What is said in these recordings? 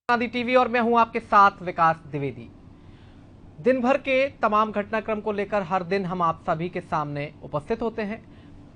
आदि टीवी और मैं हूं आपके साथ विकास द्विवेदी। दिन भर के तमाम घटनाक्रम को लेकर हर दिन हम आप सभी के सामने उपस्थित होते हैं।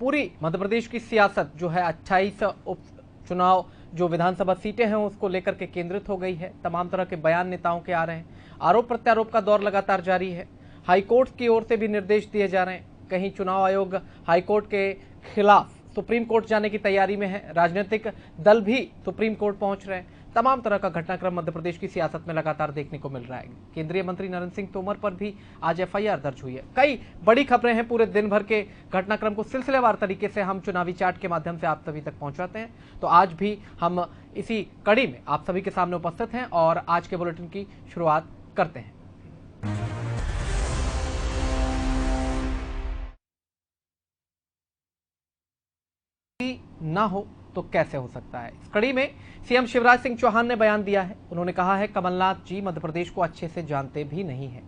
पूरी मध्य प्रदेश की सियासत जो है 28 उपचुनाव जो विधानसभा सीटें हैं उसको लेकर के केंद्रित हो गई है। तमाम तरह के बयान नेताओं के आ रहे हैं। आरोप प्रत्यारोप का दौर लगातार जारी है। हाईकोर्ट की ओर से भी निर्देश दिए जा रहे हैं। कहीं चुनाव आयोग हाईकोर्ट के खिलाफ सुप्रीम कोर्ट जाने की तैयारी में है। राजनीतिक दल भी सुप्रीम कोर्ट पहुंच रहे हैं। तमाम तरह का घटनाक्रम मध्य प्रदेश की सियासत में लगातार देखने को मिल रहा है। केंद्रीय मंत्री नरेंद्र सिंह तोमर पर भी आज एफआईआर दर्ज हुई है। कई बड़ी खबरें हैं। पूरे दिन भर के घटनाक्रम को सिलसिलेवार तरीके से हम चुनावी चार्ट के माध्यम से आप सभी तक पहुंचाते हैं। तो आज भी हम इसी कड़ी में आप सभी के सामने उपस्थित हैं और आज के बुलेटिन की शुरुआत करते हैं। ना हो तो कैसे हो सकता है। इस कड़ी में सीएम शिवराज सिंह चौहान ने बयान दिया है। उन्होंने कहा है कमलनाथ जी मध्य प्रदेश को अच्छे से जानते भी नहीं है।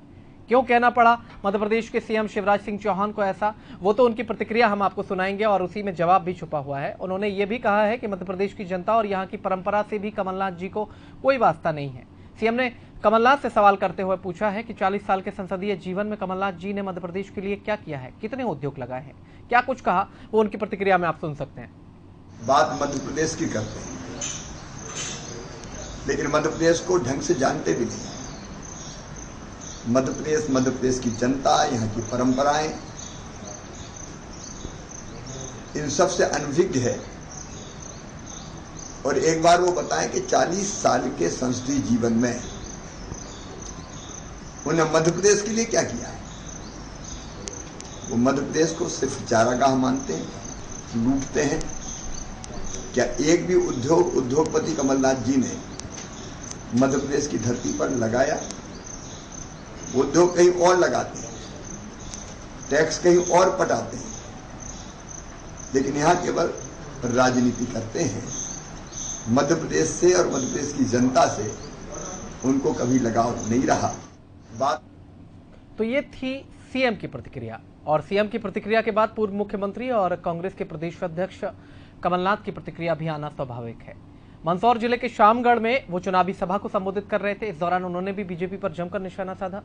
क्यों कहना पड़ा मध्य प्रदेश के सीएम शिवराज सिंह चौहान को ऐसा, वो तो उनकी प्रतिक्रिया हम आपको सुनाएंगे और उसी में जवाब भी छुपा हुआ है। उन्होंने ये भी कहा है कि मध्य प्रदेश की जनता और यहाँ की परंपरा से भी कमलनाथ जी को कोई वास्ता नहीं है। सीएम ने कमलनाथ से सवाल करते हुए पूछा है कि 40 साल के संसदीय जीवन में कमलनाथ जी ने मध्य प्रदेश के लिए क्या किया है, कितने उद्योग लगाए हैं, क्या कुछ कहा, वो उनकी प्रतिक्रिया में आप सुन सकते हैं। बात मध्य प्रदेश की करते हैं, लेकिन मध्य प्रदेश को ढंग से जानते भी नहीं। मध्य प्रदेश की जनता, यहाँ की परंपराएं, इन सब से अनभिज्ञ है। और एक बार वो बताएं कि 40 साल के संसदीय जीवन में उन्हें मध्य प्रदेश के लिए क्या किया है। वो मध्य प्रदेश को सिर्फ चारागाह मानते हैं, लूटते हैं। क्या एक भी उद्योगपति कमलनाथ जी ने मध्य प्रदेश की धरती पर लगाया? उद्योग कहीं और लगाते हैं, टैक्स कहीं और पटाते हैं, लेकिन यहां केवल राजनीति करते हैं। मध्य प्रदेश से और मध्य प्रदेश की जनता से उनको कभी लगाव नहीं रहा। बात तो ये थी सीएम की प्रतिक्रिया। और सीएम की प्रतिक्रिया के बाद पूर्व मुख्यमंत्री और कांग्रेस के प्रदेश अध्यक्ष कमलनाथ की प्रतिक्रिया भी आना स्वाभाविक है। मंदसौर जिले के शामगढ़ में वो चुनावी सभा को संबोधित कर रहे थे। इस दौरान उन्होंने भी बीजेपी पर जमकर निशाना साधा।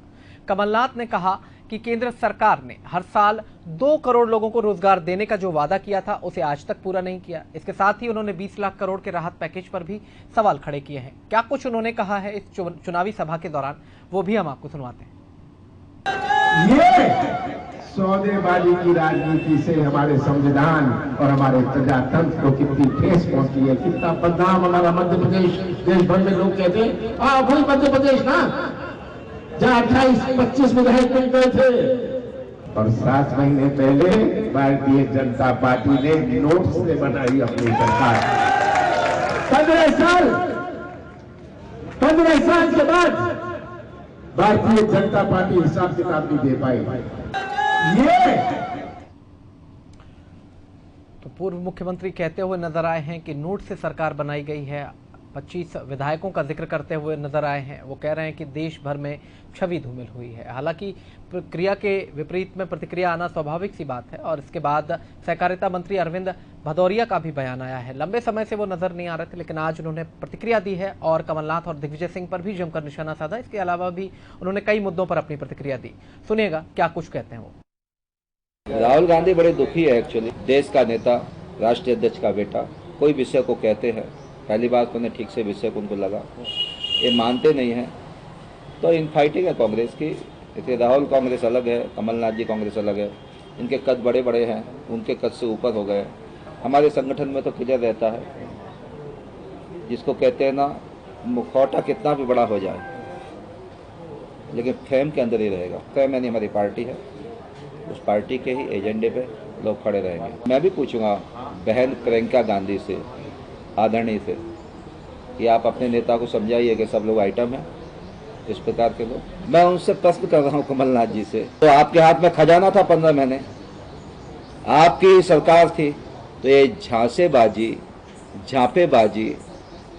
कमलनाथ ने कहा कि केंद्र सरकार ने हर साल 2 करोड़ लोगों को रोजगार देने का जो वादा किया था उसे आज तक पूरा नहीं किया। इसके साथ ही उन्होंने 20 लाख करोड़ के राहत पैकेज पर भी सवाल खड़े किए हैं। क्या कुछ उन्होंने कहा है इस चुनावी सभा के दौरान, वो भी हम आपको सुनवाते हैं। सौदेबाजी की राजनीति से हमारे संविधान और हमारे प्रजातंत्र को कितनी ठेस पहुंची है, कितना बदनाम हमारा मध्य प्रदेश। देश भर में लोग कहते हैं वही मध्य प्रदेश ना जहां 28-25 विधायक मिल गए थे। और 7 महीने पहले भारतीय जनता पार्टी ने नोट से बनाई अपनी सरकार। 15 साल के बाद भारतीय जनता पार्टी हिसाब किताब नहीं दे पाई। तो पूर्व मुख्यमंत्री कहते हुए नजर आए हैं कि नोट से सरकार बनाई गई है। 25 विधायकों का जिक्र करते हुए नजर आए हैं। वो कह रहे हैं कि देश भर में छवि धूमिल हुई है। हालांकि प्रक्रिया के विपरीत में प्रतिक्रिया आना स्वाभाविक सी बात है। और इसके बाद सहकारिता मंत्री अरविंद भदौरिया का भी बयान आया है। लंबे समय से वो नजर नहीं आ रहे थे, लेकिन आज उन्होंने प्रतिक्रिया दी है और कमलनाथ और दिग्विजय सिंह पर भी जमकर निशाना साधा। इसके अलावा भी उन्होंने कई मुद्दों पर अपनी प्रतिक्रिया दी। सुनिएगा क्या कुछ कहते हैं वो। राहुल गांधी बड़े दुखी है। एक्चुअली देश का नेता, राष्ट्रीय अध्यक्ष का बेटा कोई विषय को कहते हैं, पहली बात उन्हें ठीक से विषय को उनको लगा, ये मानते नहीं है, तो इन फाइटिंग है कांग्रेस की। इसलिए राहुल कांग्रेस अलग है, कमलनाथ जी कांग्रेस अलग है। इनके कद बड़े बड़े हैं, उनके कद से ऊपर हो गए। हमारे संगठन में तो क्लियर रहता है, जिसको कहते हैं ना, मुखौटा कितना भी बड़ा हो जाए लेकिन फ्रेम के अंदर ही रहेगा। फ्रेम यानी हमारी पार्टी है, उस पार्टी के ही एजेंडे पे लोग खड़े रहेंगे। मैं भी पूछूंगा बहन प्रियंका गांधी से, आदरणीय से, कि आप अपने नेता को समझाइए कि सब लोग आइटम हैं, इस प्रकार के लोग। मैं उनसे प्रश्न कर रहा हूं कमलनाथ जी से, तो आपके हाथ में खजाना था 15 महीने, आपकी सरकार थी, तो ये झांसेबाजी, झांपेबाजी,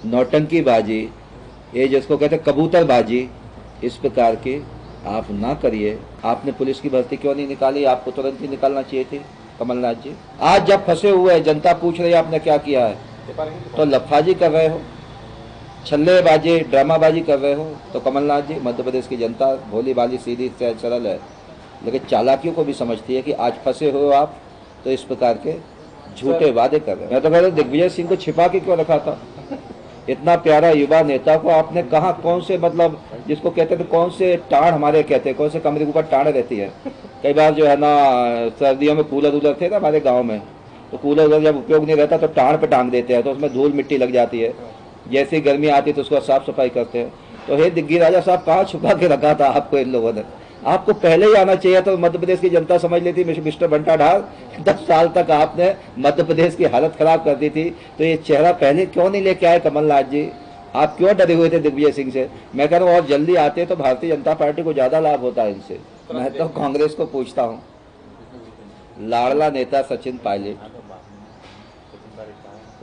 नौटंकीबाजी, ये जिसको कहते हैं कबूतरबाजी, इस प्रकार की आप ना करिए। आपने पुलिस की भर्ती क्यों नहीं निकाली? आपको तुरंत ही निकालना चाहिए थी कमलनाथ जी। आज जब फंसे हुए जनता पूछ रही है आपने क्या किया है, तो लफाजी कर रहे हो। छल्लेबाजी ड्रामाबाजी कर रहे हो तो कमलनाथ जी, मध्य प्रदेश की जनता भोली भाली सीधी सरल है, लेकिन चालाकियों को भी समझती है कि आज फंसे हो आप तो इस प्रकार के झूठे वादे कर रहे हैं। मैं तो कहता दिग्विजय सिंह को छिपा के क्यों रखा था? इतना प्यारा युवा नेता को आपने कहा, कौन से मतलब जिसको कहते थे कौन से टाण हमारे कहते हैं, कौन से कमरे के ऊपर टाण रहती है। कई बार जो है ना सर्दियों में कूलर उलर थे ना हमारे गांव में, तो कूलर उलर जब उपयोग नहीं रहता तो टाण पे टांग देते हैं, तो उसमें धूल मिट्टी लग जाती है। जैसी गर्मी आती है तो उसको साफ सफाई करते हैं। तो हे दिग्गी राजा साहब, कहाँ छुपा के रखा था आपको इन लोगों ने? आपको पहले ही आना चाहिए। तो मध्य प्रदेश की जनता समझ लेती मिस्टर बंटा ढाल 10 साल तक आपने मध्य प्रदेश की हालत खराब कर दी थी, तो ये चेहरा पहले क्यों नहीं लेके आए कमलनाथ जी? आप क्यों डरे हुए थे दिग्विजय सिंह से? मैं कह रहा हूँ और जल्दी आते तो भारतीय जनता पार्टी को ज्यादा लाभ होता है इनसे। मैं तो कांग्रेस को पूछता हूँ, लाडला नेता सचिन पायलट,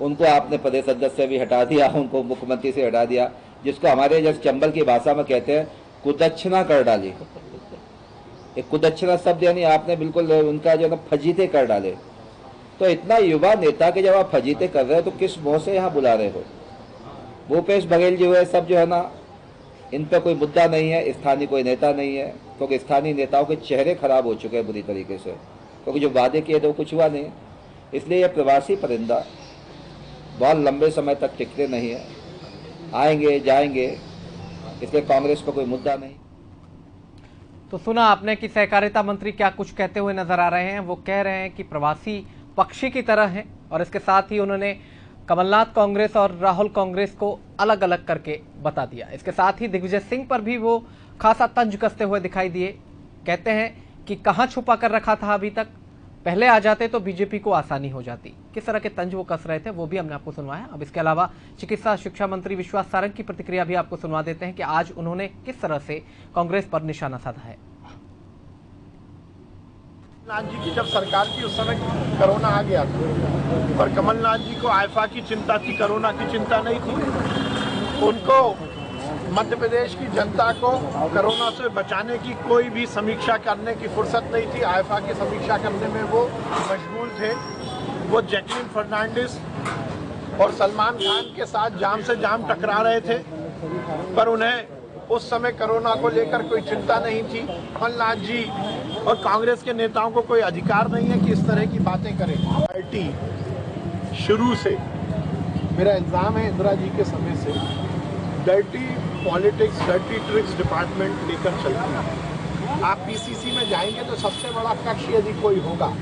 उनको आपने प्रदेश अध्यक्ष से भी हटा दिया, उनको मुख्यमंत्री से हटा दिया, जिसको हमारे जैसे चंबल की भाषा में कहते हैं कुदक्षिणा कर डाली। एक कुदक्षिणा शब्द यानी आपने बिल्कुल उनका जो है फजीते कर डाले। तो इतना युवा नेता के जब आप फजीते कर रहे हो तो किस मुंह से यहाँ बुला रहे हो? भूपेश बघेल जी हुए सब जो है ना, इन पर कोई मुद्दा नहीं है, स्थानीय कोई नेता नहीं है, क्योंकि स्थानीय नेताओं के चेहरे खराब हो चुके हैं बुरी तरीके से, क्योंकि जो वादे किए थे वो कुछ हुआ नहीं। इसलिए यह प्रवासी परिंदा बहुत लंबे समय तक टिकते नहीं है, आएंगे जाएंगे, इसलिए कांग्रेस को कोई मुद्दा नहीं। तो सुना आपने कि सहकारिता मंत्री क्या कुछ कहते हुए नजर आ रहे हैं। वो कह रहे हैं कि प्रवासी पक्षी की तरह हैं, और इसके साथ ही उन्होंने कमलनाथ कांग्रेस और राहुल कांग्रेस को अलग अलग करके बता दिया। इसके साथ ही दिग्विजय सिंह पर भी वो खासा तंज कसते हुए दिखाई दिए। कहते हैं कि कहां छुपा कर रखा था अभी तक, पहले आ जाते तो बीजेपी को आसानी हो जाती। किस तरह के तंज वो कस रहे थे वो भी हमने आपको सुनवाया। अब इसके अलावा चिकित्सा शिक्षा मंत्री विश्वास सारंग की प्रतिक्रिया भी आपको सुनवा देते हैं कि आज उन्होंने किस तरह से कांग्रेस पर निशाना साधा है। कमलनाथ जी की जब सरकार थी उस समय कोरोना आ गया था, और कमलनाथ जी को आइफा की चिंता थी, कोरोना की चिंता नहीं थी। उनको मध्य प्रदेश की जनता को कोरोना से बचाने की कोई भी समीक्षा करने की फुर्सत नहीं थी। आइफा की समीक्षा करने में वो मशगूल थे। वो जैकलिन फर्नांडिस और सलमान खान के साथ जाम से जाम टकरा रहे थे, पर उन्हें उस समय कोरोना को लेकर कोई चिंता नहीं थी। कमलनाथ जी और कांग्रेस के नेताओं को कोई अधिकार नहीं है कि इस तरह की बातें करें। पार्टी शुरू से, मेरा इल्जाम है इंदिरा जी के समय से, dirty politics, dirty tricks department लेकर चलती है। आप पीसीसी में जाएंगे तो सबसे बड़ा कक्ष यदि कोई होगा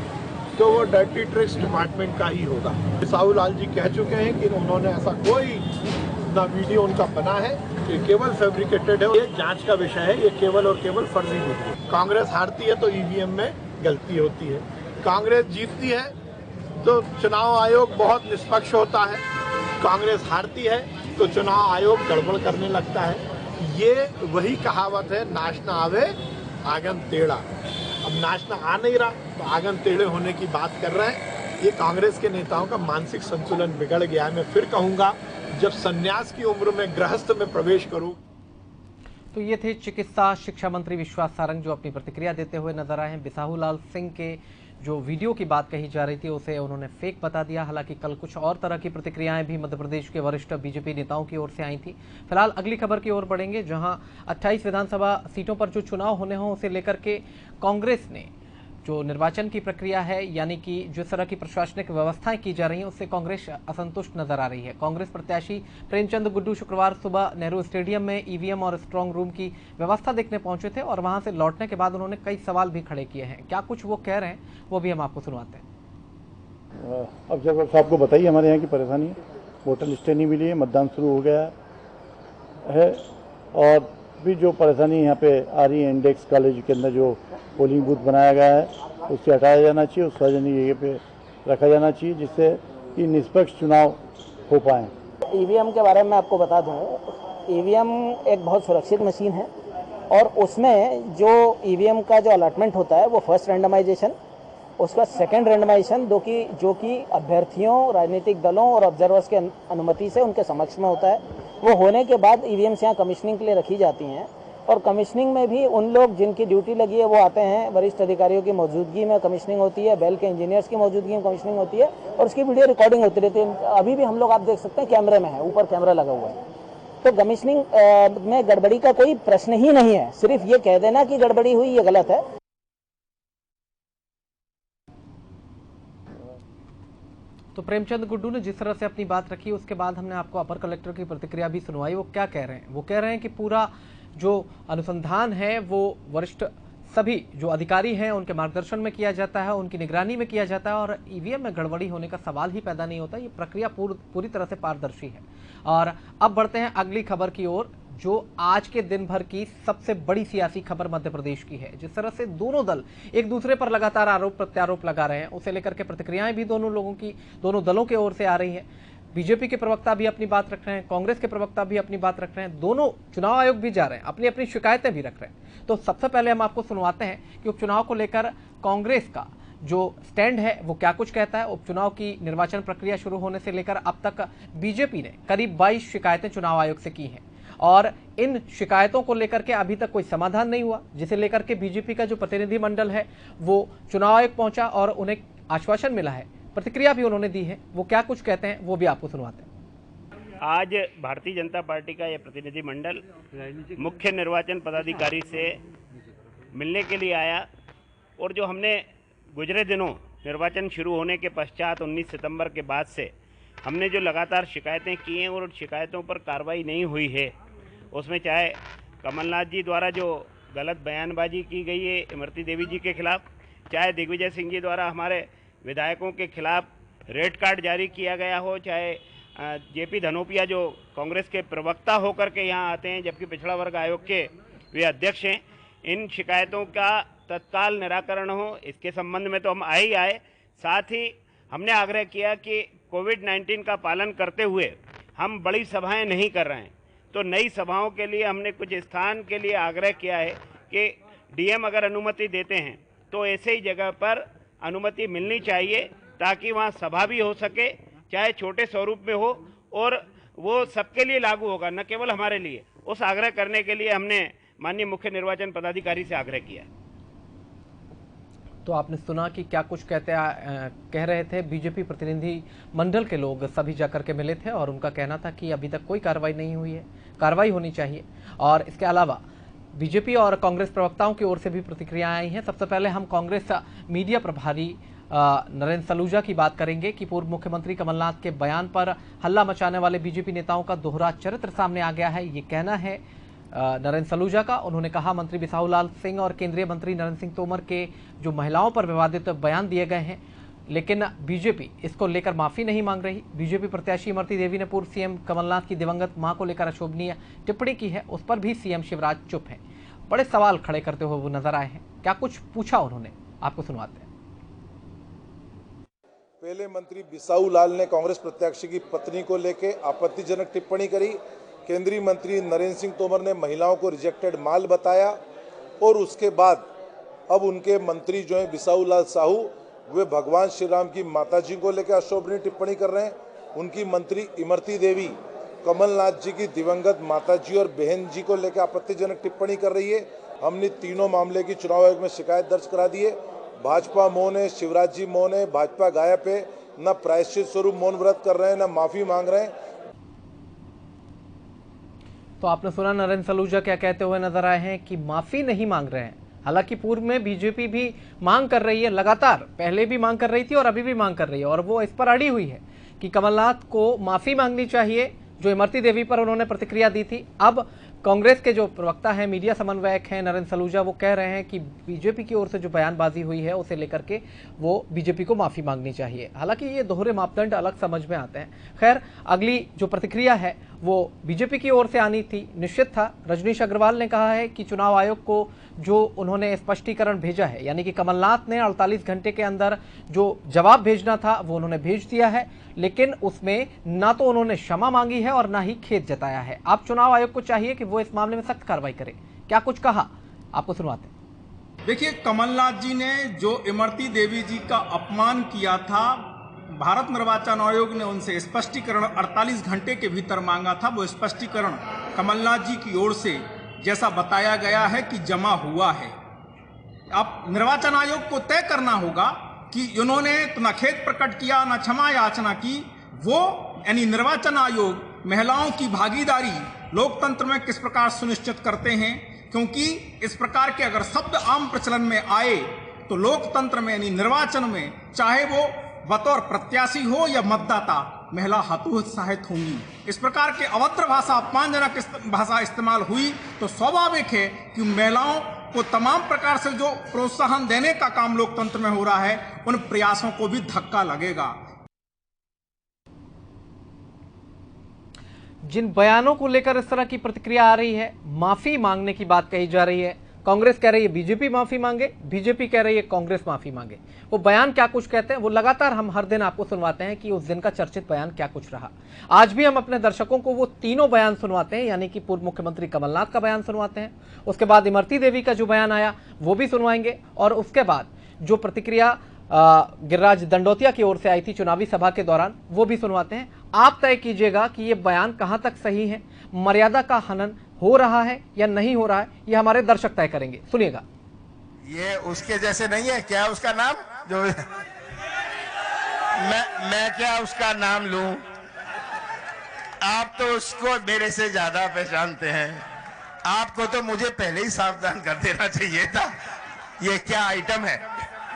तो वो डर्टी ट्रिक्स डिपार्टमेंट का ही होगा। बिसाहू लाल जी कह चुके हैं कि उन्होंने ऐसा कोई ना वीडियो उनका बना है, ये केवल फैब्रिकेटेड है। ये जांच का विषय है, ये केवल और केवल फर्जी होती है। कांग्रेस हारती है तो ईवीएम में गलती होती है, कांग्रेस जीतती है तो चुनाव आयोग बहुत निष्पक्ष होता है, कांग्रेस हारती है तो चुनाव आयोग गड़बड़ करने लगता है। ये वही कहावत है, नाच ना आवे आंगन टेढ़ा। अब नाचना आ नहीं रहा तो आंगन टेढ़े होने की बात कर रहे हैं। ये कांग्रेस के नेताओं का मानसिक संतुलन बिगड़ गया है। मैं फिर कहूंगा, जब संन्यास की उम्र में गृहस्थ में प्रवेश करूं। तो ये थे चिकित्सा शिक्षा मंत्री विश्वास सारंग जो अपनी प्रतिक्रिया देते हुए नजर आए हैं। बिसाहू लाल सिंह के जो वीडियो की बात कही जा रही थी उसे उन्होंने फेक बता दिया। हालांकि कल कुछ और तरह की प्रतिक्रियाएं भी मध्य प्रदेश के वरिष्ठ बीजेपी नेताओं की ओर से आई थी। फिलहाल अगली खबर की ओर बढ़ेंगे, जहां 28 विधानसभा सीटों पर जो चुनाव होने हों उसे लेकर के कांग्रेस ने जो निर्वाचन की प्रक्रिया है, यानी कि जिस तरह की प्रशासनिक व्यवस्थाएं की जा रही हैं उससे कांग्रेस असंतुष्ट नजर आ रही है। कांग्रेस प्रत्याशी प्रेमचंद गुड्डू शुक्रवार सुबह नेहरू स्टेडियम में ईवीएम और स्ट्रांग रूम की व्यवस्था देखने पहुंचे थे, और वहां से लौटने के बाद उन्होंने कई सवाल भी खड़े किए हैं। क्या कुछ वो कह रहे हैं वो भी हम आपको सुनवाते हैं। अब जब आपको बताइए हमारे यहाँ की परेशानी, वोटर लिस्टें नहीं मिली है, मतदान शुरू हो गया है, और भी जो परेशानी यहाँ पे आ रही है, इंडेक्स कॉलेज के अंदर जो पोलिंग बूथ बनाया गया है उससे हटाया जाना चाहिए, उस सार्वजनिक जगह पे रखा जाना चाहिए, जिससे कि निष्पक्ष चुनाव हो पाए। ईवीएम के बारे में आपको बता दूं, ईवीएम एक बहुत सुरक्षित मशीन है, और उसमें जो ईवीएम का जो अलॉटमेंट होता है वो फर्स्ट रैंडमाइजेशन, उसका सेकंड रैंडमाइजेशन जो कि अभ्यर्थियों, राजनीतिक दलों और ऑब्जर्वर्स के अनुमति से उनके समक्ष में होता है। वो होने के बाद ईवीएम्स यहाँ कमीशनिंग के लिए रखी जाती हैं, और कमीशनिंग में भी उन लोग जिनकी ड्यूटी लगी है वो आते हैं, वरिष्ठ अधिकारियों की मौजूदगी में कमीशनिंग होती है, बेल के इंजीनियर्स की मौजूदगी में कमीशनिंग होती है, और उसकी वीडियो रिकॉर्डिंग होती रहती है। अभी भी हम लोग आप देख सकते हैं कैमरे में है, ऊपर कैमरा लगा हुआ है। तो कमीशनिंग में गड़बड़ी का कोई प्रश्न ही नहीं है। सिर्फ ये कह देना कि गड़बड़ी हुई, ये गलत है। तो प्रेमचंद गुड्डू ने जिस तरह से अपनी बात रखी, उसके बाद हमने आपको अपर कलेक्टर की प्रतिक्रिया भी सुनवाई। वो क्या कह रहे हैं? वो कह रहे हैं कि पूरा जो अनुसंधान है वो वरिष्ठ सभी जो अधिकारी हैं उनके मार्गदर्शन में किया जाता है, उनकी निगरानी में किया जाता है और ईवीएम में गड़बड़ी होने का सवाल ही पैदा नहीं होता। ये प्रक्रिया पूरी तरह से पारदर्शी है। और अब बढ़ते हैं अगली खबर की ओर, जो आज के दिन भर की सबसे बड़ी सियासी खबर मध्य प्रदेश की है। जिस तरह से दोनों दल एक दूसरे पर लगातार आरोप प्रत्यारोप लगा रहे हैं, उसे लेकर के प्रतिक्रियाएं भी दोनों दलों की ओर से आ रही हैं। बीजेपी के प्रवक्ता भी अपनी बात रख रहे हैं, कांग्रेस के प्रवक्ता भी अपनी बात रख रहे हैं, दोनों चुनाव आयोग भी जा रहे हैं, अपनी अपनी शिकायतें भी रख रहे हैं। तो सबसे पहले हम आपको सुनवाते हैं कि उपचुनाव को लेकर कांग्रेस का जो स्टैंड है वो क्या कुछ कहता है। उपचुनाव की निर्वाचन प्रक्रिया शुरू होने से लेकर अब तक बीजेपी ने करीब 22 शिकायतें चुनाव आयोग से की हैं और इन शिकायतों को लेकर के अभी तक कोई समाधान नहीं हुआ, जिसे लेकर के बीजेपी का जो प्रतिनिधिमंडल है वो चुनाव आयोग पहुंचा और उन्हें आश्वासन मिला है, प्रतिक्रिया भी उन्होंने दी है। वो क्या कुछ कहते हैं वो भी आपको सुनवाते हैं। आज भारतीय जनता पार्टी का यह प्रतिनिधिमंडल मुख्य निर्वाचन पदाधिकारी से मिलने के लिए आया और जो हमने गुजरे दिनों निर्वाचन शुरू होने के पश्चात 19 सितंबर के बाद से हमने जो लगातार शिकायतें की हैं और शिकायतों पर कार्रवाई नहीं हुई है, उसमें चाहे कमलनाथ जी द्वारा जो गलत बयानबाजी की गई है इमरती देवी जी के खिलाफ, चाहे दिग्विजय सिंह जी द्वारा हमारे विधायकों के खिलाफ रेड कार्ड जारी किया गया हो, चाहे जेपी धनोपिया जो कांग्रेस के प्रवक्ता होकर के यहाँ आते हैं जबकि पिछड़ा वर्ग आयोग के वे अध्यक्ष हैं, इन शिकायतों का तत्काल निराकरण हो, इसके संबंध में तो हम आए। साथ ही हमने आग्रह किया कि कोविड-19 का पालन करते हुए हम बड़ी सभाएं नहीं कर रहे हैं, तो नई सभाओं के लिए हमने कुछ स्थान के लिए आग्रह किया है कि डीएम अगर अनुमति देते हैं तो ऐसे ही जगह पर अनुमति मिलनी चाहिए ताकि वहाँ सभा भी हो सके, चाहे छोटे स्वरूप में हो, और वो सबके लिए लागू होगा, न केवल हमारे लिए। उस आग्रह करने के लिए हमने माननीय मुख्य निर्वाचन पदाधिकारी से आग्रह किया। तो आपने सुना कि क्या कुछ कह रहे थे बीजेपी प्रतिनिधि मंडल के लोग, सभी जाकर के मिले थे और उनका कहना था कि अभी तक कोई कार्रवाई नहीं हुई है, कार्रवाई होनी चाहिए। और इसके अलावा बीजेपी और कांग्रेस प्रवक्ताओं की ओर से भी प्रतिक्रिया आई हैं। सबसे पहले हम कांग्रेस मीडिया प्रभारी नरेंद्र सलूजा की बात करेंगे कि पूर्व मुख्यमंत्री कमलनाथ के बयान पर हल्ला मचाने वाले बीजेपी नेताओं का दोहरा चरित्र सामने आ गया है, ये कहना है नरेंद्र सलूजा का। उन्होंने कहा मंत्री बिसाहूलाल सिंह और केंद्रीय मंत्री नरेंद्र सिंह तोमर के जो महिलाओं पर विवादित बयान दिए गए हैं, लेकिन बीजेपी इसको लेकर माफी नहीं मांग रही। बीजेपी प्रत्याशी इमरती देवी ने पूर्व सीएम कमलनाथ की दिवंगत मां को लेकर अशोभनीय टिप्पणी की है, उस पर भी सीएम शिवराज चुप हैं। बड़े सवाल खड़े करते हुए वो नजर आए हैं। क्या कुछ पूछा उन्होंने, आपको सुनवाते हैं। पहले मंत्री बिसाहूलाल ने कांग्रेस प्रत्याशी की पत्नी को लेकर आपत्तिजनक टिप्पणी करी। केंद्रीय मंत्री नरेंद्र सिंह तोमर ने महिलाओं को रिजेक्टेड माल बताया और उसके बाद अब उनके मंत्री जो हैं बिसाहूलाल साहू, वे भगवान श्री राम की माता जी को लेकर अशोभनीय टिप्पणी कर रहे हैं। उनकी मंत्री इमरती देवी कमलनाथ जी की दिवंगत माता जी और बहन जी को लेकर आपत्तिजनक टिप्पणी कर रही है। हमने तीनों मामले की चुनाव आयोग में शिकायत दर्ज करा दी है। भाजपा मौन है, शिवराज जी मौन है, भाजपा गायब है, न प्रायश्चित स्वरूप मौन व्रत कर रहे हैं, न माफी मांग रहे हैं। तो आपने सुना नरेंद्र सलूजा क्या कहते हुए नजर आए हैं कि माफी नहीं मांग रहे हैं। हालांकि पूर्व में बीजेपी भी मांग कर रही है, लगातार पहले भी मांग कर रही थी और अभी भी मांग कर रही है, और वो इस पर अड़ी हुई है कि कमलनाथ को माफी मांगनी चाहिए, जो इमरती देवी पर उन्होंने प्रतिक्रिया दी थी। अब कांग्रेस के जो प्रवक्ता हैं, मीडिया समन्वयक हैं नरेंद्र सलूजा, वो कह रहे हैं कि बीजेपी की ओर से जो बयानबाजी हुई है उसे लेकर के वो बीजेपी को माफी मांगनी चाहिए। हालांकि ये दोहरे मापदंड अलग समझ में आते हैं। खैर, अगली जो प्रतिक्रिया है वो बीजेपी की ओर से आनी थी, निश्चित था। रजनीश अग्रवाल ने कहा है कि चुनाव आयोग को जो उन्होंने स्पष्टीकरण भेजा है, यानी कि कमलनाथ ने 48 घंटे के अंदर जो जवाब भेजना था वो उन्होंने भेज दिया है, लेकिन उसमें ना तो उन्होंने क्षमा मांगी है और ना ही खेद जताया है। अब चुनाव आयोग को चाहिए कि वो इस मामले में सख्त कार्रवाई करे। क्या कुछ कहा, आपको सुनवाते हैं। देखिए, कमलनाथ जी ने जो इमरती देवी जी का अपमान किया था, भारत निर्वाचन आयोग ने उनसे स्पष्टीकरण 48 घंटे के भीतर मांगा था। वो स्पष्टीकरण कमलनाथ जी की ओर से जैसा बताया गया है कि जमा हुआ है। अब निर्वाचन आयोग को तय करना होगा कि उन्होंने न खेद प्रकट किया, न क्षमा याचना की। वो यानी निर्वाचन आयोग महिलाओं की भागीदारी लोकतंत्र में किस प्रकार सुनिश्चित करते हैं, क्योंकि इस प्रकार के अगर शब्द आम प्रचलन में आए तो लोकतंत्र में यानी निर्वाचन में, चाहे वो बतौर प्रत्याशी हो या मतदाता, महिला हतोत्साहित होंगी। इस प्रकार के अभद्र भाषा, अपमानजनक भाषा इस्तेमाल हुई तो स्वाभाविक है कि महिलाओं को तमाम प्रकार से जो प्रोत्साहन देने का काम लोकतंत्र में हो रहा है, उन प्रयासों को भी धक्का लगेगा। जिन बयानों को लेकर इस तरह की प्रतिक्रिया आ रही है, माफी मांगने की बात कही जा रही है, कांग्रेस कह रही है बीजेपी माफी मांगे, बीजेपी कह रही है कांग्रेस माफी मांगे। वो बयान क्या कुछ कहते हैं वो लगातार हम हर दिन आपको सुनवाते हैं कि उस दिन का चर्चित बयान क्या कुछ रहा। आज भी हम अपने दर्शकों को वो तीनों बयान सुनवाते हैं, यानी कि पूर्व मुख्यमंत्री कमलनाथ का बयान सुनवाते हैं, उसके बाद इमरती देवी का जो बयान आया वो भी सुनवाएंगे, और उसके बाद जो प्रतिक्रिया गिरिराज दंडोतिया की ओर से आई थी चुनावी सभा के दौरान वो भी सुनवाते हैं। आप तय कीजिएगा कि ये बयान कहां तक सही है, मर्यादा का हनन हो रहा है या नहीं हो रहा है, ये हमारे दर्शक तय करेंगे। सुनिएगा। ये उसके जैसे नहीं है क्या? उसका नाम जो मैं क्या उसका नाम लूं? आप तो उसको मेरे से ज्यादा पहचानते हैं। आपको तो मुझे पहले ही सावधान कर देना चाहिए था। ये क्या आइटम है?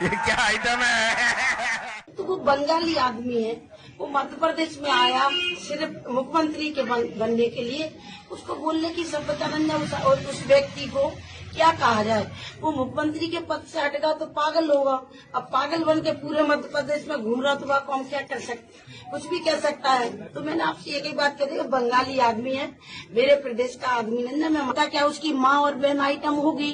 ये क्या आइटम है? तो वो बंगाली आदमी है, वो मध्य प्रदेश में आया सिर्फ मुख्यमंत्री के बनने के लिए। उसको बोलने की सभ्यता बन जाए, और उस व्यक्ति को क्या कहा जाए? वो मुख्यमंत्री के पद से हटेगा तो पागल होगा। अब पागल बन के पूरे मध्य प्रदेश में घूम रहा तो वह कौन क्या कर सकते, कुछ भी कह सकता है। तो मैंने आपसे एक ही बात कह दी, बंगाली आदमी है, मेरे प्रदेश का आदमी नहीं है। मैं पता क्या उसकी माँ और बहन आइटम होगी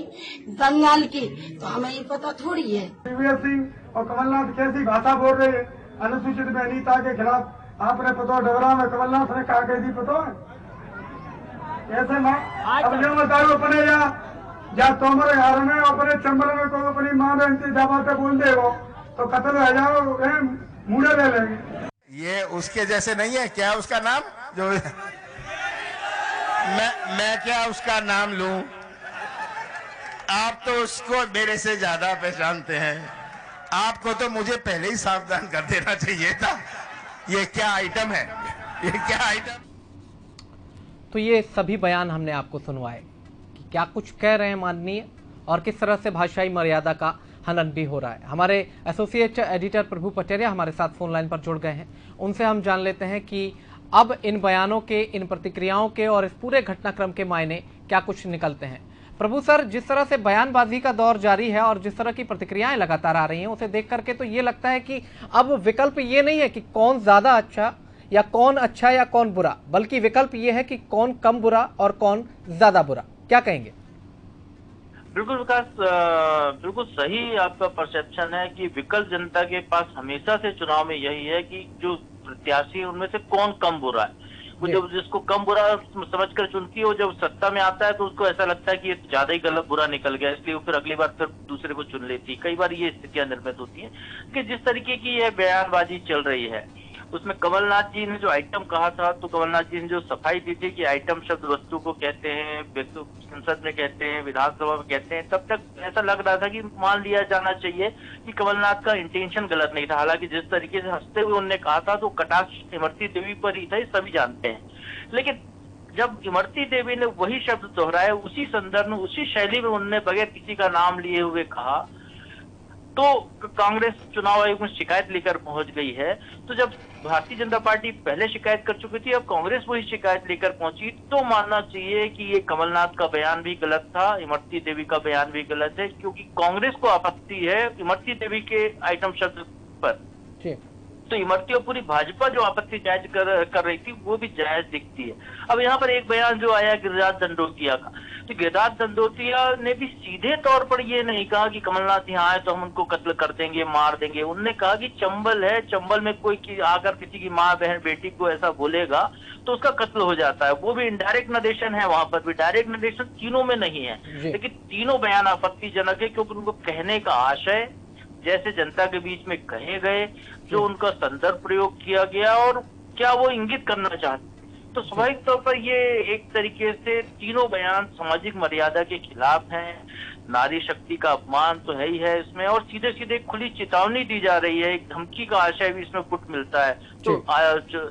बंगाल की, तो हमें ये पता थोड़ी है। सिंह और कमलनाथ कैसी भाषा बोल रहे हैं अनुसूचित जनता के खिलाफ। आपने पता डोगरा में कमलनाथ ने कहा कही थी, पता है कैसे माँ अब जो बताओ अपने या तोमर घर में अपने चंबल में को अपनी माँ बहन की जाबाते बोल दे वो तो कत्ल हो जाओ, मुड़े ले लेंगे। ये उसके जैसे नहीं है क्या? उसका नाम जो मैं क्या उसका नाम लूं? आप तो उसको मेरे से ज्यादा पहचानते हैं। आपको तो मुझे पहले ही सावधान कर देना चाहिए था। ये क्या आइटम है? ये क्या आइटम? तो ये सभी बयान हमने आपको सुनवाए कि क्या कुछ कह रहे हैं माननीय, और किस तरह से भाषाई मर्यादा का हनन भी हो रहा है। हमारे एसोसिएट एडिटर प्रभु पटेरिया हमारे साथ फोन लाइन पर जुड़ गए हैं, उनसे हम जान लेते हैं कि अब इन बयानों के, इन प्रतिक्रियाओं के और इस पूरे घटनाक्रम के मायने क्या कुछ निकलते हैं। प्रभु सर, जिस तरह से बयानबाजी का दौर जारी है और जिस तरह की प्रतिक्रियाएं लगातार आ रही हैं, उसे देख करके तो ये लगता है कि अब विकल्प ये नहीं है कि कौन ज्यादा अच्छा या कौन अच्छा या कौन बुरा, बल्कि विकल्प ये है कि कौन कम बुरा और कौन ज्यादा बुरा। क्या कहेंगे? बिल्कुल विकास, बिल्कुल सही आपका परसेप्शन है कि विकल्प जनता के पास हमेशा से चुनाव में यही है कि जो प्रत्याशी उनमें से कौन कम बुरा है। वो जब जिसको कम बुरा समझकर चुनती है, वो जब सत्ता में आता है तो उसको ऐसा लगता है कि ये ज्यादा ही गलत बुरा निकल गया, इसलिए वो फिर अगली बार फिर दूसरे को चुन लेती है। कई बार ये स्थितियां निर्मित होती हैं कि जिस तरीके की यह बयानबाजी चल रही है उसमें कमलनाथ जी ने जो आइटम कहा था, तो कमलनाथ जी ने जो सफाई दी थी कि आइटम शब्द वस्तु को कहते हैं, संसद में कहते हैं, विधानसभा में कहते हैं, तब तक ऐसा लग रहा था कि मान लिया जाना चाहिए कि कमलनाथ का इंटेंशन गलत नहीं था। हालांकि जिस तरीके से हंसते हुए उन्होंने कहा था तो कटाक्ष इमरती देवी पर ही था, ये सभी जानते हैं। लेकिन जब इमरती देवी ने वही शब्द दोहराया, उसी संदर्भ में, उसी शैली में उन्होंने बगैर किसी का नाम लिए हुए कहा, तो कांग्रेस चुनाव आयोग में शिकायत लेकर पहुंच गई है। तो जब भारतीय जनता पार्टी पहले शिकायत कर चुकी थी, अब कांग्रेस वही शिकायत लेकर पहुंची, तो मानना चाहिए कि ये कमलनाथ का बयान भी गलत था, इमरती देवी का बयान भी गलत है, क्योंकि कांग्रेस को आपत्ति है इमरती देवी के आइटम शब्द पर। तो इमरती और पूरी भाजपा जो आपत्ति जायज कर रही थी वो भी जायज दिखती है। अब यहाँ पर एक बयान जो आया गिरिराज दंडोतिया का, तो गिरिराज दंडोतिया ने भी सीधे तौर पर ये नहीं कहा कि कमलनाथ यहाँ आए तो हम उनको कत्ल कर देंगे, मार देंगे। उन्होंने कहा कि चंबल है, चंबल में कोई आकर किसी की माँ बहन बेटी को ऐसा बोलेगा तो उसका कत्ल हो जाता है। वो भी इनडायरेक्ट नरेशन है, वहां पर भी डायरेक्ट नरेशन तीनों में नहीं है, लेकिन तीनों बयान आपत्तिजनक है, क्योंकि उनको कहने का आशय जैसे जनता के बीच में कहे गए, जो उनका संदर्भ प्रयोग किया गया और क्या वो इंगित करना चाहते, तो स्वाभाविक तौर पर ये एक तरीके से तीनों बयान सामाजिक मर्यादा के खिलाफ हैं, नारी शक्ति का अपमान तो है ही है इसमें, और सीधे सीधे खुली चेतावनी दी जा रही है, एक धमकी का आशय भी इसमें पुट मिलता है। तो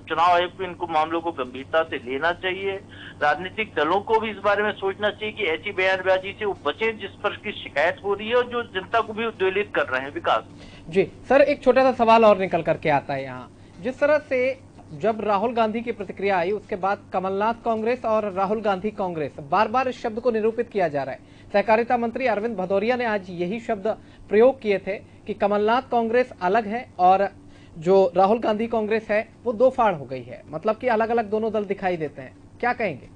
चुनाव आयोग को इनको मामलों को गंभीरता से लेना चाहिए। राजनीतिक दलों को भी इस बारे में सोचना चाहिए कि ऐसी बयानबाजी से वो बचें जिस पर की शिकायत हो रही है और जो जनता को भी उद्वेलित कर रहे हैं। विकास जी सर, एक छोटा सा सवाल और निकल करके आता है यहाँ। जिस तरह से जब राहुल गांधी की प्रतिक्रिया आई उसके बाद कमलनाथ कांग्रेस और राहुल गांधी कांग्रेस बार बार इस शब्द को निरूपित किया जा रहा है। सहकारिता मंत्री अरविंद भदौरिया ने आज यही शब्द प्रयोग किए थे कि कमलनाथ कांग्रेस अलग है और जो राहुल गांधी कांग्रेस है वो दो फाड़ हो गई है, मतलब कि अलग अलग दोनों दल दिखाई देते हैं। क्या कहेंगे?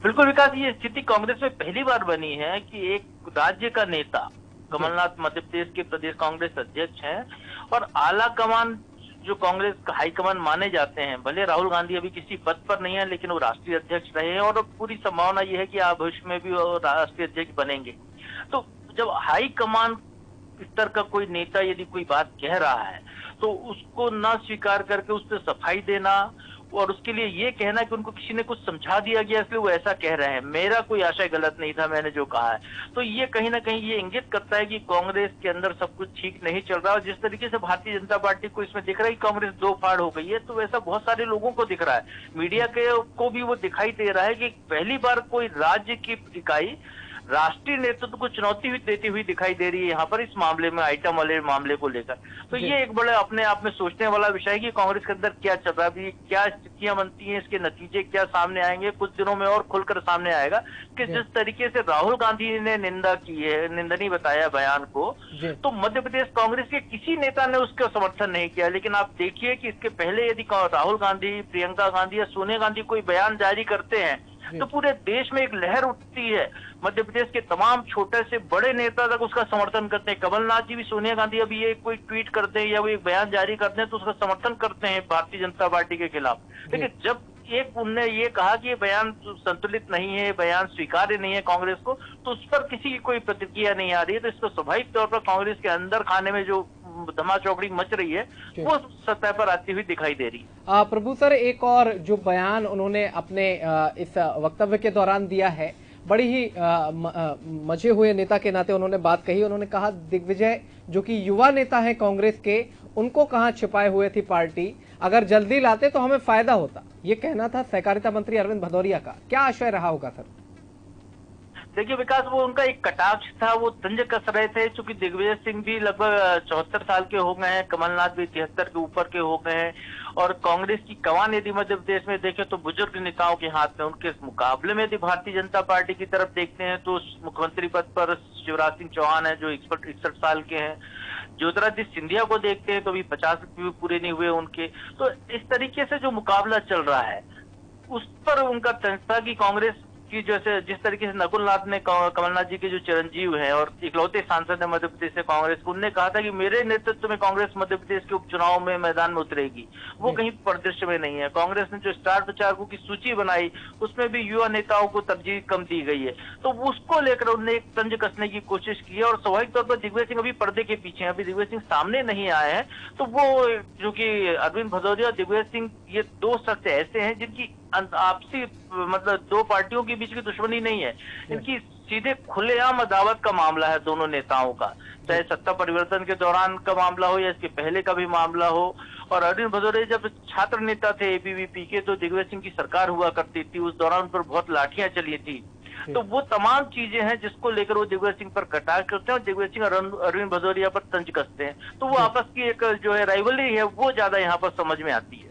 बिल्कुल विकास, ये स्थिति कांग्रेस में पहली बार बनी है कि एक राज्य का नेता, कमलनाथ मध्य प्रदेश के प्रदेश कांग्रेस अध्यक्ष हैं और आला कमान जो कांग्रेस का हाईकमान माने जाते हैं, भले राहुल गांधी अभी किसी पद पर नहीं है लेकिन वो राष्ट्रीय अध्यक्ष रहे हैं और पूरी संभावना ये है कि आप भविष्य में भी वो राष्ट्रीय अध्यक्ष बनेंगे। तो जब हाईकमान स्तर का कोई नेता यदि कोई बात कह रहा है तो उसको ना स्वीकार करके उस पर सफाई देना और उसके लिए ये कहना कि उनको किसी ने कुछ समझा दिया गया इसलिए वो ऐसा कह रहे हैं, मेरा कोई आशय गलत नहीं था, मैंने जो कहा है, तो ये कहीं ना कहीं ये इंगित करता है कि कांग्रेस के अंदर सब कुछ ठीक नहीं चल रहा। और जिस तरीके से भारतीय जनता पार्टी को इसमें दिख रहा है कि कांग्रेस दो फाड़ हो गई है, तो वैसा बहुत सारे लोगों को दिख रहा है, मीडिया को भी वो दिखाई दे रहा है कि पहली बार कोई राज्य की इकाई राष्ट्रीय नेतृत्व को चुनौती देती हुई दिखाई दे रही है यहाँ पर इस मामले में, आइटम वाले मामले को लेकर। तो ये एक बड़े अपने आप में सोचने वाला विषय है कि कांग्रेस के अंदर क्या चल रहा है, अभी क्या स्थितियां बनती हैं, इसके नतीजे क्या सामने आएंगे, कुछ दिनों में और खुलकर सामने आएगा कि जिस तरीके से राहुल गांधी ने निंदा की है, निंदनीय बताया बयान को, तो मध्य प्रदेश कांग्रेस के किसी नेता ने उसका समर्थन नहीं किया। लेकिन आप देखिए कि इसके पहले यदि राहुल गांधी, प्रियंका गांधी या सोनिया गांधी कोई बयान जारी करते हैं तो पूरे देश में एक लहर उठती है, मध्य प्रदेश के तमाम छोटे से बड़े नेता तक उसका समर्थन करते हैं। कमलनाथ जी भी सोनिया गांधी अभी ये कोई ट्वीट करते हैं या वो एक बयान जारी करते हैं तो उसका समर्थन करते हैं भारतीय जनता पार्टी के खिलाफ। लेकिन जब एक उनने ये कहा कि ये बयान संतुलित नहीं है, बयान स्वीकार्य नहीं है कांग्रेस को, तो उस पर किसी की कोई प्रतिक्रिया नहीं आ रही है। तो इसको स्वाभाविक तौर पर कांग्रेस के अंदर खाने में जो धमाचौकड़ी मच रही है वो सतह पर आती हुई दिखाई दे रही है। प्रभु सर, एक और जो बयान उन्होंने अपने इस वक्तव्य के दौरान दिया है, बड़ी ही मचे हुए नेता के नाते उन्होंने बात कही। उन्होंने कहा दिग्विजय जो कि युवा नेता है कांग्रेस के, उनको कहां छिपाए हुए थी पार्टी, अगर जल्दी लाते तो हमें फायदा होता। ये कहना था सहकारिता मंत्री अरविंद भदौरिया का, क्या आशय रहा होगा सर? देखिए विकास, वो उनका एक कटाक्ष था, वो तंज कस रहे थे, चूंकि दिग्विजय सिंह भी लगभग 74 साल के हो गए हैं, कमलनाथ भी 73 के ऊपर के हो गए हैं और कांग्रेस की कमान यदि मध्य प्रदेश में देखें तो बुजुर्ग नेताओं के हाथ में। उनके मुकाबले में यदि भारतीय जनता पार्टी की तरफ देखते हैं तो मुख्यमंत्री पद पर शिवराज सिंह चौहान है जो 61 साल के हैं। ज्योतिरादित्य सिंधिया को देखते हैं तो अभी 50 भी पूरे नहीं हुए उनके। तो इस तरीके से जो मुकाबला चल रहा है उस पर उनका तंज था कि कांग्रेस कि जैसे जिस तरीके से नकुलनाथ ने कमलनाथ जी के जो चिरंजीव हैं और इकलौते सांसद है मध्य प्रदेश से कांग्रेस को, उनने कहा था कि मेरे नेतृत्व में कांग्रेस मध्य प्रदेश के उपचुनाव में मैदान में उतरेगी, वो कहीं परिदृश्य में नहीं है। कांग्रेस ने जो स्टार प्रचारकों की सूची बनाई उसमें भी युवा नेताओं को तरजीह कम दी गई है, तो उसको लेकर उन्होंने एक तंज कसने की कोशिश की है। और स्वाभाविक तौर पर दिग्विजय सिंह अभी पर्दे के पीछे हैं, अभी दिग्विजय सिंह सामने नहीं आए हैं, तो वो जो कि अरविंद भदौरिया और दिग्विजय सिंह ये दो शख्स ऐसे हैं जिनकी आपसी मतलब दो पार्टियों के बीच की दुश्मनी नहीं है, इनकी सीधे खुलेआम अदावत का मामला है दोनों नेताओं का, चाहे सत्ता परिवर्तन के दौरान का मामला हो या इसके पहले का भी मामला हो। और अरविंद भदौरिया जब छात्र नेता थे एबीवीपी के तो दिग्विजय सिंह की सरकार हुआ करती थी, उस दौरान उन पर बहुत लाठियां चली थी। तो वो तमाम चीजें हैं जिसको लेकर वो दिग्विजय सिंह पर कटाक्ष करते हैं और दिग्विजय सिंह अरविंद भदौरिया पर तंज कसते हैं, तो वो आपस की एक जो है राइवलरी है वो ज्यादा यहाँ पर समझ में आती है।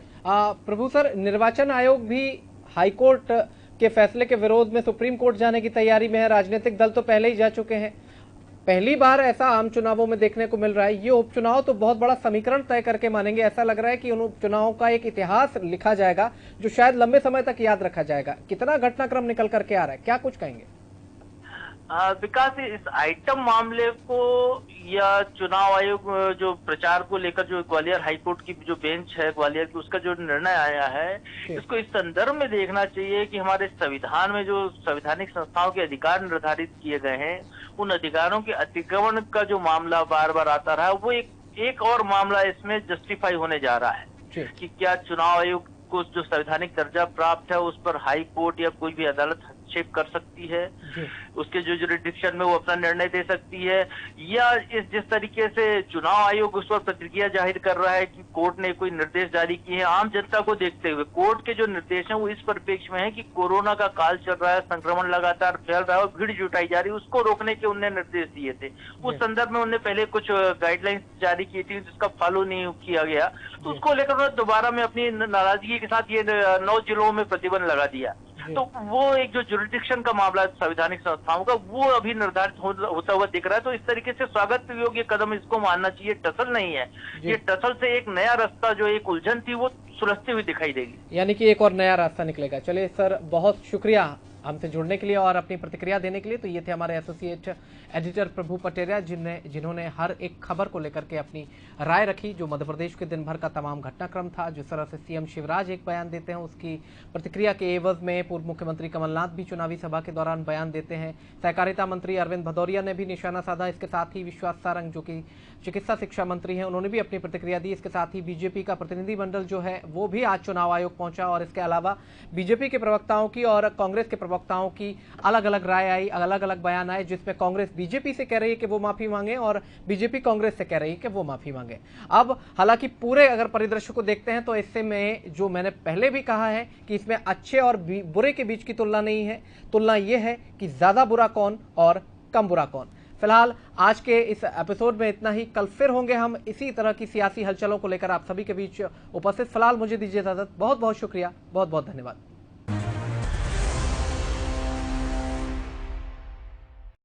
प्रभु सर, निर्वाचन आयोग भी हाईकोर्ट के फैसले के विरोध में सुप्रीम कोर्ट जाने की तैयारी में है। राजनीतिक दल तो पहले ही जा चुके हैं, पहली बार ऐसा आम चुनावों में देखने को मिल रहा है। ये उपचुनाव तो बहुत बड़ा समीकरण तय करके मानेंगे, ऐसा लग रहा है कि उन उपचुनावों का एक इतिहास लिखा जाएगा जो शायद लंबे समय तक याद रखा जाएगा। कितना घटनाक्रम निकल करके आ रहा है, क्या कुछ कहेंगे? विकास, इस आइटम मामले को या चुनाव आयोग जो प्रचार को लेकर जो ग्वालियर हाईकोर्ट की जो बेंच है ग्वालियर की, उसका जो निर्णय आया है, इसको इस संदर्भ में देखना चाहिए कि हमारे संविधान में जो संवैधानिक संस्थाओं के अधिकार निर्धारित किए गए हैं, उन अधिकारों के अतिक्रमण का जो मामला बार बार आता रहा है, वो एक और मामला इसमें जस्टिफाई होने जा रहा है कि क्या चुनाव आयोग को जो संवैधानिक दर्जा प्राप्त है उस पर हाई कोर्ट या कोई भी अदालत हस्तक्षेप कर सकती है, उसके जो जुरिडिक्शन में वो अपना निर्णय दे सकती है, या जिस तरीके से चुनाव आयोग उस पर प्रतिक्रिया जाहिर कर रहा है कि कोर्ट ने कोई निर्देश जारी किए हैं, आम जनता को देखते हुए कोर्ट के जो निर्देश हैं वो इस परिप्रेक्ष्य में है कि कोरोना का काल चल रहा है, संक्रमण लगातार फैल रहा है और भीड़ जुटाई जा रही है, उसको रोकने के उन्हें निर्देश दिए थे। उस संदर्भ में उन्होंने पहले कुछ गाइडलाइंस जारी की थी जिसका फॉलो नहीं किया गया, तो उसको लेकर उन्होंने दोबारा में अपनी नाराजगी के साथ ये 9 जिलों में प्रतिबंध लगा दिया। तो वो एक जो जुरिडिक्शन का मामला है संवैधानिक संस्थाओं का, वो अभी निर्धारित होता हुआ दिख रहा है। तो इस तरीके से स्वागत योग्य कदम इसको मानना चाहिए, टसल नहीं है ये। टसल से एक नया रास्ता, जो एक उलझन थी, वो सुलझती हुई दिखाई देगी, यानी कि एक और नया रास्ता निकलेगा। चलिए सर, बहुत शुक्रिया हमसे जुड़ने के लिए और अपनी प्रतिक्रिया देने के लिए। तो ये थे हमारे एसोसिएट एडिटर प्रभु पटेरिया, जिन्होंने हर एक खबर को लेकर के अपनी राय रखी, जो मध्य प्रदेश के दिन भर का तमाम घटनाक्रम था। जिस तरह से सीएम शिवराज एक बयान देते हैं, उसकी प्रतिक्रिया के एवज में पूर्व मुख्यमंत्री कमलनाथ भी चुनावी सभा के दौरान बयान देते हैं। सहकारिता मंत्री अरविंद भदौरिया ने भी निशाना साधा। इसके साथ ही विश्वास सारंग, जो कि चिकित्सा शिक्षा मंत्री हैं, उन्होंने भी अपनी प्रतिक्रिया दी। इसके साथ ही बीजेपी का प्रतिनिधिमंडल जो है वो भी आज चुनाव आयोग पहुंचा और इसके अलावा बीजेपी के प्रवक्ताओं की और कांग्रेस के प्रवक्ताओं की अलग अलग राय आई, अलग अलग बयान आए, जिसमें कांग्रेस बीजेपी से कह रही है कि वो माफी मांगे और बीजेपी कांग्रेस से कह रही है कि वो माफी मांगे। अब हालांकि पूरे अगर परिदृश्य को देखते हैं तो इससे में जो मैंने पहले भी कहा है कि इसमें अच्छे और बुरे के बीच की तुलना नहीं है, तुलना यह है कि ज्यादा बुरा कौन और कम बुरा कौन। फिलहाल आज के इस एपिसोड में इतना ही। कल फिर होंगे हम इसी तरह की सियासी हलचलों को लेकर आप सभी के बीच उपस्थित। फिलहाल मुझे दीजिए इजाजत। बहुत बहुत शुक्रिया, बहुत बहुत धन्यवाद।